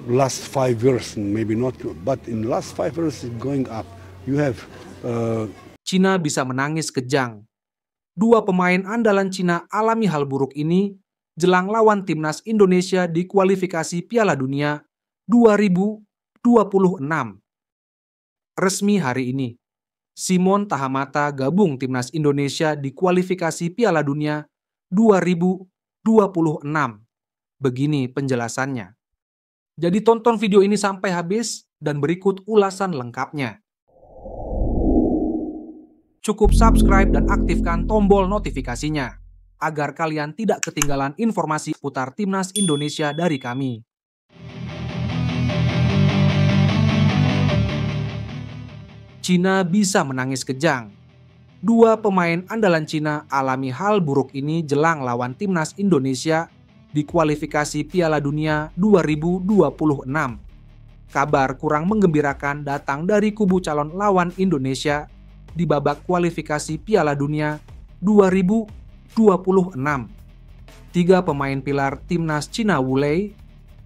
last 5 years, maybe not, but in last 5 years it's going up. You have Cina bisa menangis kejang. Dua pemain andalan Cina alami hal buruk ini jelang lawan timnas Indonesia di kualifikasi Piala Dunia 2026. Resmi hari ini, Simon Tahamata gabung timnas Indonesia di kualifikasi Piala Dunia 2026. Begini penjelasannya. Jadi tonton video ini sampai habis dan berikut ulasan lengkapnya. Cukup subscribe dan aktifkan tombol notifikasinya agar kalian tidak ketinggalan informasi putar timnas Indonesia dari kami. Cina bisa menangis kejang. Dua pemain andalan Cina alami hal buruk ini jelang lawan timnas Indonesia di kualifikasi Piala Dunia 2026. Kabar kurang menggembirakan datang dari kubu calon lawan Indonesia di babak kualifikasi Piala Dunia 2026. Tiga pemain pilar timnas Cina Wu Lei,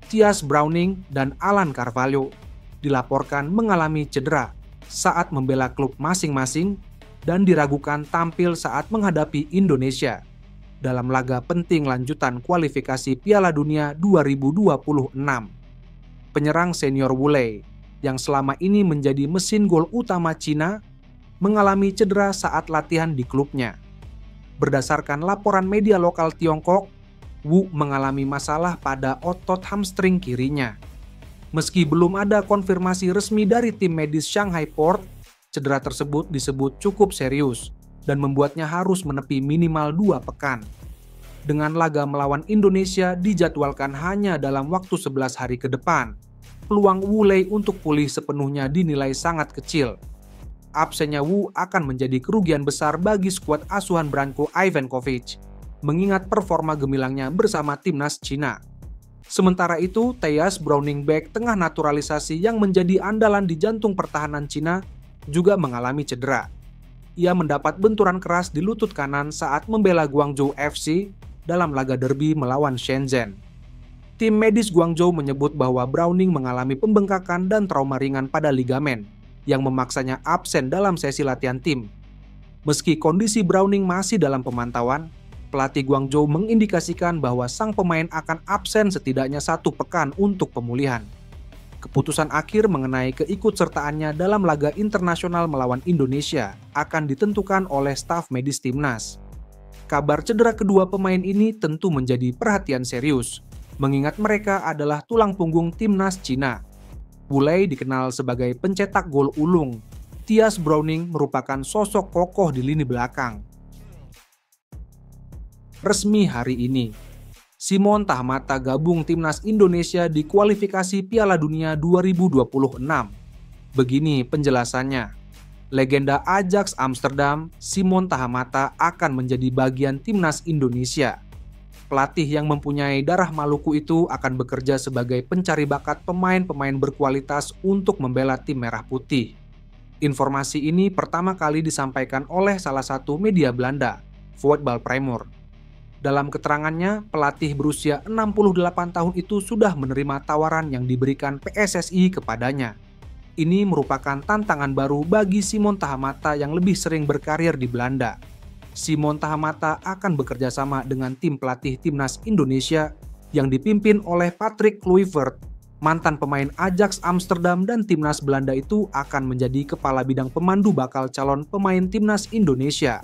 Thias Browning, dan Alan Carvalho dilaporkan mengalami cedera saat membela klub masing-masing dan diragukan tampil saat menghadapi Indonesia dalam laga penting lanjutan kualifikasi Piala Dunia 2026. Penyerang senior Wu Lei yang selama ini menjadi mesin gol utama Cina mengalami cedera saat latihan di klubnya. Berdasarkan laporan media lokal Tiongkok, Wu mengalami masalah pada otot hamstring kirinya. Meski belum ada konfirmasi resmi dari tim medis Shanghai Port, cedera tersebut disebut cukup serius dan membuatnya harus menepi minimal 2 pekan. Dengan laga melawan Indonesia dijadwalkan hanya dalam waktu 11 hari ke depan, peluang Wu Lei untuk pulih sepenuhnya dinilai sangat kecil. Absennya Wu akan menjadi kerugian besar bagi skuad asuhan Branko Ivankovic, mengingat performa gemilangnya bersama timnas Cina. Sementara itu, Thias Browning back tengah naturalisasi yang menjadi andalan di jantung pertahanan Cina juga mengalami cedera. Ia mendapat benturan keras di lutut kanan saat membela Guangzhou FC dalam laga derby melawan Shenzhen. Tim medis Guangzhou menyebut bahwa Browning mengalami pembengkakan dan trauma ringan pada ligamen yang memaksanya absen dalam sesi latihan tim. Meski kondisi Browning masih dalam pemantauan, pelatih Guangzhou mengindikasikan bahwa sang pemain akan absen setidaknya 1 pekan untuk pemulihan. Keputusan akhir mengenai keikutsertaannya dalam laga internasional melawan Indonesia akan ditentukan oleh staf medis timnas. Kabar cedera kedua pemain ini tentu menjadi perhatian serius, mengingat mereka adalah tulang punggung timnas Cina. Wu Lei dikenal sebagai pencetak gol ulung. Thias Browning merupakan sosok kokoh di lini belakang. Resmi hari ini, Simon Tahamata gabung timnas Indonesia di kualifikasi Piala Dunia 2026. Begini penjelasannya. Legenda Ajax Amsterdam, Simon Tahamata akan menjadi bagian timnas Indonesia. Pelatih yang mempunyai darah Maluku itu akan bekerja sebagai pencari bakat pemain-pemain berkualitas untuk membela tim merah putih. Informasi ini pertama kali disampaikan oleh salah satu media Belanda, Voetbal Primeur. Dalam keterangannya, pelatih berusia 68 tahun itu sudah menerima tawaran yang diberikan PSSI kepadanya. Ini merupakan tantangan baru bagi Simon Tahamata yang lebih sering berkarir di Belanda. Simon Tahamata akan bekerja sama dengan tim pelatih timnas Indonesia yang dipimpin oleh Patrick Kluivert. Mantan pemain Ajax Amsterdam dan timnas Belanda itu akan menjadi kepala bidang pemandu bakal calon pemain timnas Indonesia.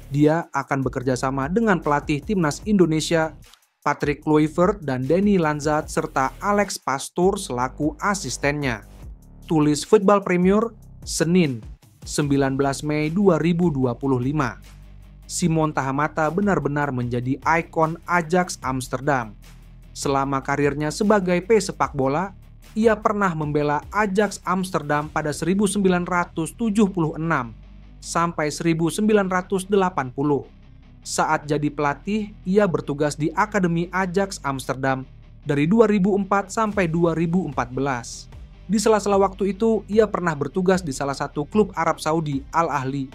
Dia akan bekerja sama dengan pelatih timnas Indonesia, Patrick Kluivert dan Danny Lanzat serta Alex Pastoor selaku asistennya. Tulis Voetbal Primeur, Senin, 19 Mei 2025. Simon Tahamata benar-benar menjadi ikon Ajax Amsterdam. Selama karirnya sebagai pesepak bola, ia pernah membela Ajax Amsterdam pada 1976 sampai 1980. Saat jadi pelatih, ia bertugas di Akademi Ajax Amsterdam dari 2004 sampai 2014. Di sela-sela waktu itu, ia pernah bertugas di salah satu klub Arab Saudi, Al Ahly.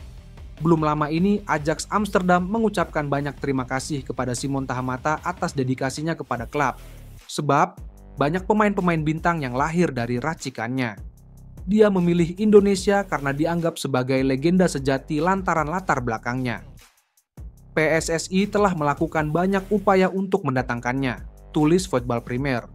Belum lama ini, Ajax Amsterdam mengucapkan banyak terima kasih kepada Simon Tahamata atas dedikasinya kepada klub. Sebab, Banyak pemain-pemain bintang yang lahir dari racikannya. Dia memilih Indonesia karena dianggap sebagai legenda sejati lantaran latar belakangnya. PSSI telah melakukan banyak upaya untuk mendatangkannya, tulis Football Premier.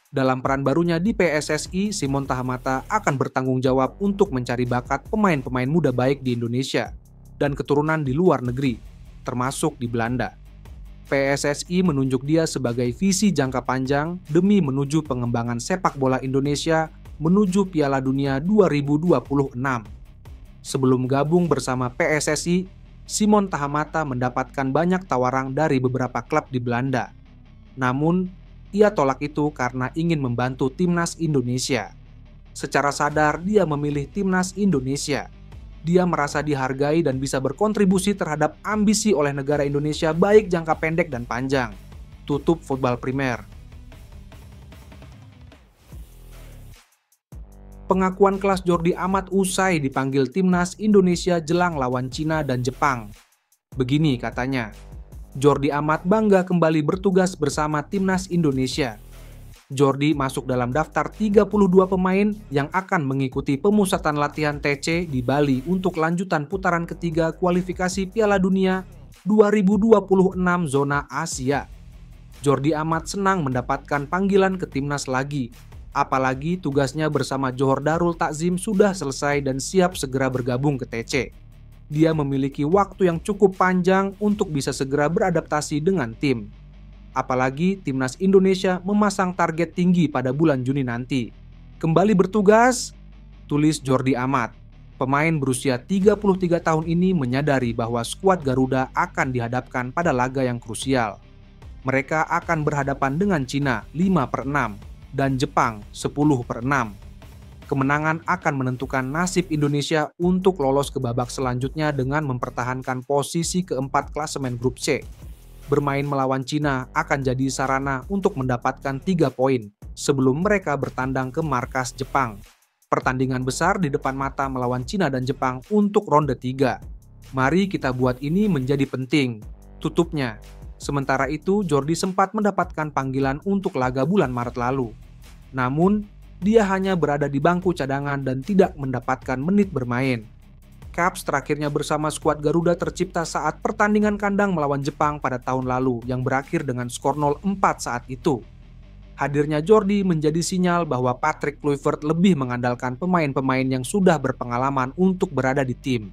Dalam peran barunya di PSSI, Simon Tahamata akan bertanggung jawab untuk mencari bakat pemain-pemain muda baik di Indonesia dan keturunan di luar negeri, termasuk di Belanda. PSSI menunjuk dia sebagai visi jangka panjang demi menuju pengembangan sepak bola Indonesia menuju Piala Dunia 2026. Sebelum gabung bersama PSSI, Simon Tahamata mendapatkan banyak tawaran dari beberapa klub di Belanda. Namun, ia tolak itu karena ingin membantu timnas Indonesia. Secara sadar, dia memilih timnas Indonesia. Dia merasa dihargai dan bisa berkontribusi terhadap ambisi oleh negara Indonesia baik jangka pendek dan panjang. Tutup Football Premier. Pengakuan kelas Jordi Amat usai dipanggil timnas Indonesia jelang lawan Cina dan Jepang. Begini katanya, Jordi Amat bangga kembali bertugas bersama timnas Indonesia. Jordi masuk dalam daftar 32 pemain yang akan mengikuti pemusatan latihan TC di Bali untuk lanjutan putaran ketiga kualifikasi Piala Dunia 2026 zona Asia. Jordi Amat senang mendapatkan panggilan ke timnas lagi, apalagi tugasnya bersama Johor Darul Takzim sudah selesai dan siap segera bergabung ke TC. Dia memiliki waktu yang cukup panjang untuk bisa segera beradaptasi dengan tim. Apalagi timnas Indonesia memasang target tinggi pada bulan Juni nanti. Kembali bertugas, tulis Jordi Amat. Pemain berusia 33 tahun ini menyadari bahwa skuad Garuda akan dihadapkan pada laga yang krusial. Mereka akan berhadapan dengan Cina 5/6 dan Jepang 10/6. Kemenangan akan menentukan nasib Indonesia untuk lolos ke babak selanjutnya dengan mempertahankan posisi keempat klasemen grup C. Bermain melawan Cina akan jadi sarana untuk mendapatkan 3 poin sebelum mereka bertandang ke markas Jepang. Pertandingan besar di depan mata melawan Cina dan Jepang untuk ronde 3. Mari kita buat ini menjadi penting, tutupnya. Sementara itu, Jordi sempat mendapatkan panggilan untuk laga bulan Maret lalu. Namun, dia hanya berada di bangku cadangan dan tidak mendapatkan menit bermain. Caps terakhirnya bersama skuad Garuda tercipta saat pertandingan kandang melawan Jepang pada tahun lalu yang berakhir dengan skor 0-4 saat itu. Hadirnya Jordi menjadi sinyal bahwa Patrick Kluivert lebih mengandalkan pemain-pemain yang sudah berpengalaman untuk berada di tim.